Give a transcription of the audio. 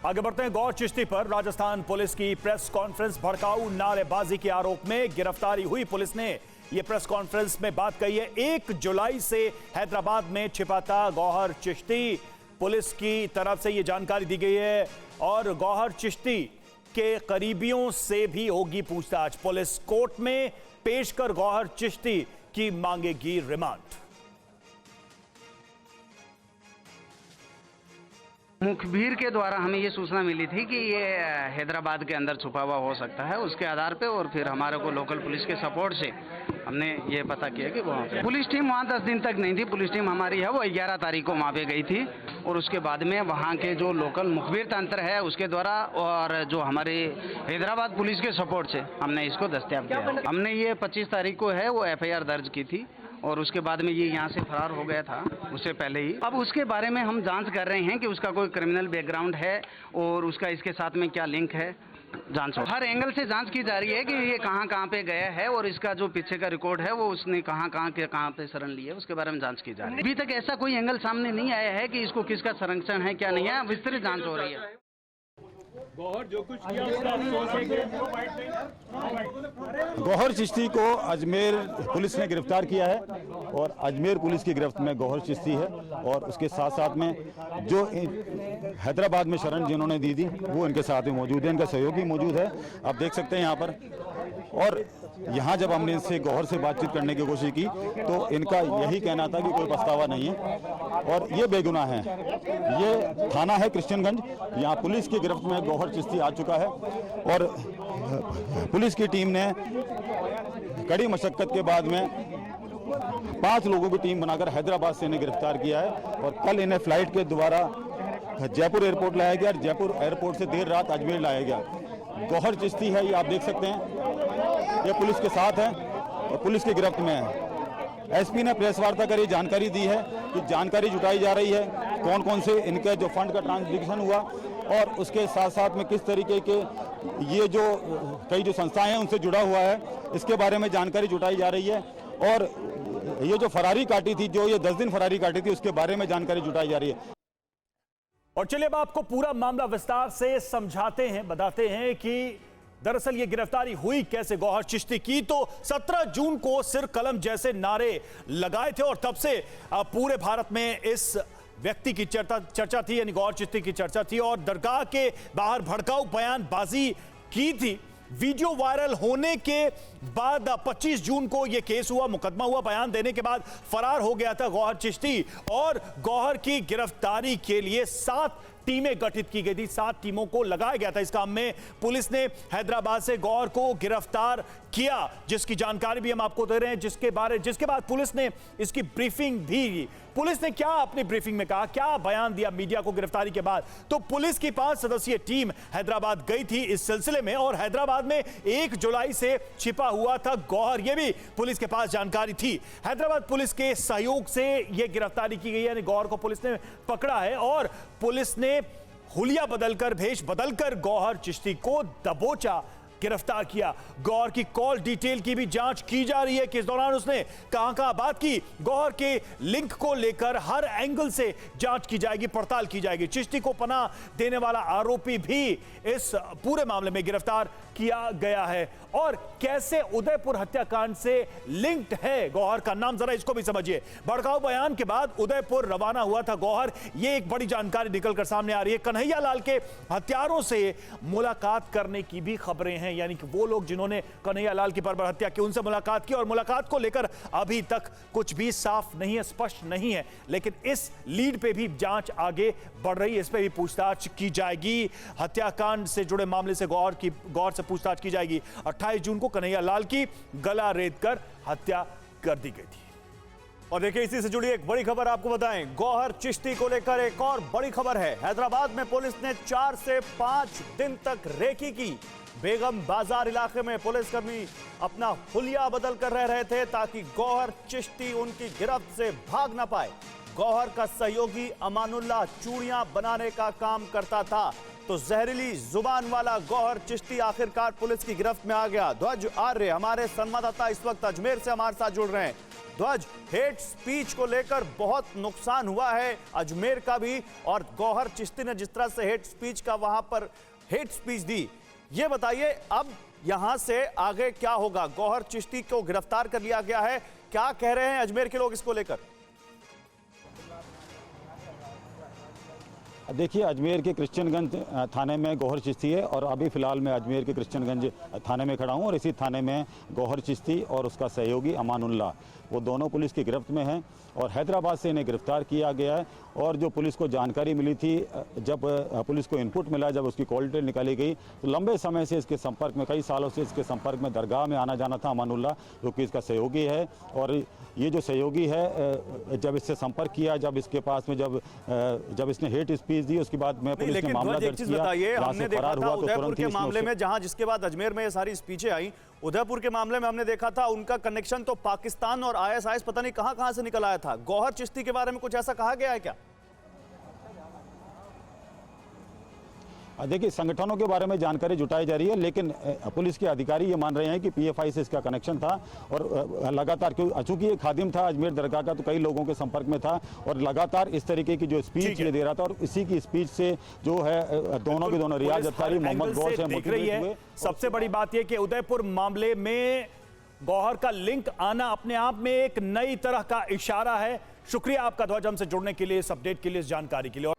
आगे बढ़ते हैं गौहर चिश्ती पर। राजस्थान पुलिस की प्रेस कॉन्फ्रेंस, भड़काऊ नारेबाजी के आरोप में गिरफ्तारी हुई। पुलिस ने यह प्रेस कॉन्फ्रेंस में बात कही है। 1 जुलाई से हैदराबाद में छिपा था गौहर चिश्ती। पुलिस की तरफ से यह जानकारी दी गई है और गौहर चिश्ती के करीबियों से भी होगी पूछताछ। पुलिस कोर्ट में पेश कर गौहर चिश्ती की मांगेगी रिमांड। मुखबिर के द्वारा हमें ये सूचना मिली थी कि ये हैदराबाद के अंदर छुपा हुआ हो सकता है। उसके आधार पे और फिर हमारे को लोकल पुलिस के सपोर्ट से हमने ये पता किया कि वहाँ पे पुलिस टीम वहाँ 10 दिन तक नहीं थी। पुलिस टीम हमारी है वो 11 तारीख को वहाँ पे गई थी और उसके बाद में वहाँ के जो लोकल मुखबिर तंत्र है उसके द्वारा और जो हमारे हैदराबाद पुलिस के सपोर्ट से हमने इसको दस्तयाब किया। हमने ये 25 तारीख को है वो FIR दर्ज की थी और उसके बाद में ये यहाँ से फरार हो गया था उससे पहले ही। अब उसके बारे में हम जांच कर रहे हैं कि उसका कोई क्रिमिनल बैकग्राउंड है और उसका इसके साथ में क्या लिंक है। जांच हो हर एंगल से जांच की जा रही है कि ये कहाँ पे गया है और इसका जो पीछे का रिकॉर्ड है वो उसने कहाँ पे शरण ली है, उसके बारे में जांच की जा रही है। अभी तक ऐसा कोई एंगल सामने नहीं आया है कि इसको किसका संरक्षण है क्या नहीं है। विस्तृत जांच हो रही है। गौहर जो कुछ किया उसका अफसोस है कि गौहर चिश्ती को अजमेर पुलिस ने गिरफ्तार किया है और अजमेर पुलिस की गिरफ्त में गौहर चिश्ती है और उसके साथ साथ में जो हैदराबाद में शरण जिन्होंने दी थी वो इनके साथ में मौजूद है, इनका सहयोगी मौजूद है। आप देख सकते हैं यहाँ पर। और यहाँ जब हमने इनसे गौहर से बातचीत करने की कोशिश की तो इनका यही कहना था कि कोई पछतावा नहीं है और ये बेगुनाह है। ये थाना है कृष्णगंज, यहाँ पुलिस की गिरफ्त में गौहर चिश्ती आ चुका है और पुलिस की टीम ने कड़ी मशक्कत के बाद में 5 लोगों की टीम बनाकर हैदराबाद से इन्हें गिरफ्तार किया है और कल इन्हें फ्लाइट के द्वारा जयपुर एयरपोर्ट लाया गया और जयपुर एयरपोर्ट से देर रात अजमेर लाया गया। गौहर चिश्ती है, ये आप देख सकते हैं, ये पुलिस के साथ है और पुलिस की गिरफ्त में है। SP ने प्रेस वार्ता कर जानकारी दी है कि जानकारी जुटाई जा रही है कौन कौन से इनके जो फंड का ट्रांजैक्शन हुआ और उसके साथ साथ में किस तरीके के ये जो कई जो संस्थाएं हैं उनसे जुड़ा हुआ है, इसके बारे में जानकारी जुटाई जा रही है। और ये जो फरारी काटी थी, जो ये 10 दिन फरारी काटी थी, उसके बारे में जानकारी जुटाई जा रही है। और चलिए अब आपको पूरा मामला विस्तार से समझाते हैं, बताते हैं कि दरअसल ये गिरफ्तारी हुई कैसे। गौहर चिश्ती की तो 17 जून को सिर कलम जैसे नारे लगाए थे और तब से पूरे भारत में इस व्यक्ति की चर्चा थी, यानी गौहर चिश्ती की चर्चा थी और दरगाह के बाहर भड़काऊ बयानबाजी की थी। वीडियो वायरल होने के बाद 25 जून को यह केस हुआ, मुकदमा हुआ। बयान देने के बाद फरार हो गया था गौहर चिश्ती और गौहर की गिरफ्तारी के लिए 7 टीमें गठित की गई थी। 7 टीमों को लगाया गया था इस काम में। पुलिस ने हैदराबाद से गौहर को गिरफ्तार किया, जिसकी जानकारी भी हम आपको दे रहे हैं, जिसके बाद पुलिस ने इसकी ब्रीफिंग भी की। पुलिस ने क्या अपनी ब्रीफिंग में कहा, क्या बयान दिया मीडिया को गिरफ्तारी के बाद। तो पुलिस की 5 सदस्यीय टीम हैदराबाद गई थी इस सिलसिले में और हैदराबाद में 1 जुलाई से छिपा हुआ था गौहर, यह भी पुलिस के पास जानकारी थी। हैदराबाद पुलिस के सहयोग से यह गिरफ्तारी की गई, यानी गौहर को पुलिस ने पकड़ा है और पुलिस ने हुलिया बदलकर, भेष बदलकर गौहर चिश्ती को दबोचा, गिरफ्तार किया। गौहर की कॉल डिटेल की भी जांच की जा रही है कि इस दौरान उसने कहां बात की। गौहर के लिंक को लेकर हर एंगल से जांच की जाएगी, पड़ताल की जाएगी। चिश्ती को पनाह देने वाला आरोपी भी इस पूरे मामले में गिरफ्तार किया गया है। और कैसे उदयपुर हत्याकांड से लिंक्ड है गौहर का नाम, जरा इसको भी समझिए। भड़काऊ बयान के बाद उदयपुर रवाना हुआ था गौहर, यह एक बड़ी जानकारी निकलकर सामने आ रही है। कन्हैया लाल के हत्यारों से मुलाकात करने की भी खबरें हैं, यानी कि वो लोग जिन्होंने कन्हैया लाल की बर्बर हत्या की उनसे मुलाकात की और मुलाकात को लेकर अभी तक कुछ भी साफ नहीं है, स्पष्ट नहीं है। लेकिन इस लीड पे भी जांच आगे बढ़ रही है, इस पे भी पूछताछ की जाएगी। हत्याकांड से जुड़े मामले से गौहर से पूछताछ की जाएगी। 28 जून को कन्हैया लाल की गला रेतकर हत्या कर दी गई थी। और देखिए, इसी से जुड़ी एक बड़ी खबर आपको बताएं। गौहर चिश्ती को लेकर एक और बड़ी खबर है। हैदराबाद में पुलिस ने 4 से 5 दिन तक रेकी की। बेगम बाजार इलाके में पुलिसकर्मी अपना हुलिया बदल कर रह रहे थे ताकि गौहर चिश्ती उनकी गिरफ्त से भाग ना पाए। गौहर का सहयोगी अमानुल्लाह चूड़ियां बनाने का काम करता था, तो जहरीली जुबान वाला गौहर चिश्ती आखिरकार पुलिस की गिरफ्त में आ गया। ध्वज आर्य हमारे संवाददाता इस वक्त अजमेर से हमारे साथ जुड़ रहे हैं। ध्वज, हेट स्पीच को लेकर बहुत नुकसान हुआ है अजमेर का भी, और गौहर चिश्ती ने जिस तरह से हेट स्पीच का वहां पर हेट स्पीच दी, ये बताइए अब यहां से आगे क्या होगा? गौहर चिश्ती को गिरफ्तार कर लिया गया है, क्या कह रहे हैं अजमेर के लोग इसको लेकर? देखिए, अजमेर के क्रिश्चियनगंज थाने में गौहर चिश्ती है और अभी फिलहाल मैं अजमेर के क्रिश्चियनगंज थाने में खड़ा हूं और इसी थाने में गौहर चिश्ती और उसका सहयोगी अमानुल्लाह, वो दोनों पुलिस की गिरफ्त में हैं और हैदराबाद से इन्हें गिरफ्तार किया गया है। और जो पुलिस को जानकारी मिली थी, जब पुलिस को इनपुट मिला, जब उसकी कॉल डिटेल निकाली गई, तो लंबे समय से इसके संपर्क में, कई सालों से इसके संपर्क में दरगाह में आना जाना था अमानुल्लाह, जो कि इसका सहयोगी है। और ये जो सहयोगी है, जब इससे संपर्क किया, जब इसके पास में जब इसने हेट स्पीच दी, उसके बाद में पुलिस ने मामला दर्ज किया। बताइए, हमने देखा था उदयपुर के मामले में, में जहां जिसके बाद अजमेर में ये सारी स्पीचें आई, उदयपुर के मामले में हमने देखा था उनका कनेक्शन तो पाकिस्तान और आईएसआईएस पता नहीं कहां से निकल आया था। गौहर चिश्ती के बारे में कुछ ऐसा कहा गया है क्या? देखिए, संगठनों के बारे में जानकारी जुटाई जा रही है, लेकिन पुलिस के अधिकारी ये मान रहे हैं कि पीएफआई से इसका कनेक्शन था और लगातार, चूंकि ये खादिम था अजमेर दरगाह का, तो कई लोगों के संपर्क में था और लगातार इस तरीके की जो स्पीच ये दे रहा था और इसी की स्पीच से जो है दोनों के दोनों रियाज अत्तारी, मोहम्मद गौर से मोटिवेट हुए। सबसे बड़ी बात यह कि उदयपुर मामले में गौहर का लिंक आना अपने आप में एक नई तरह का इशारा है। शुक्रिया आपका ध्वज, हमसे जुड़ने के लिए, इस अपडेट के लिए, इस जानकारी के लिए।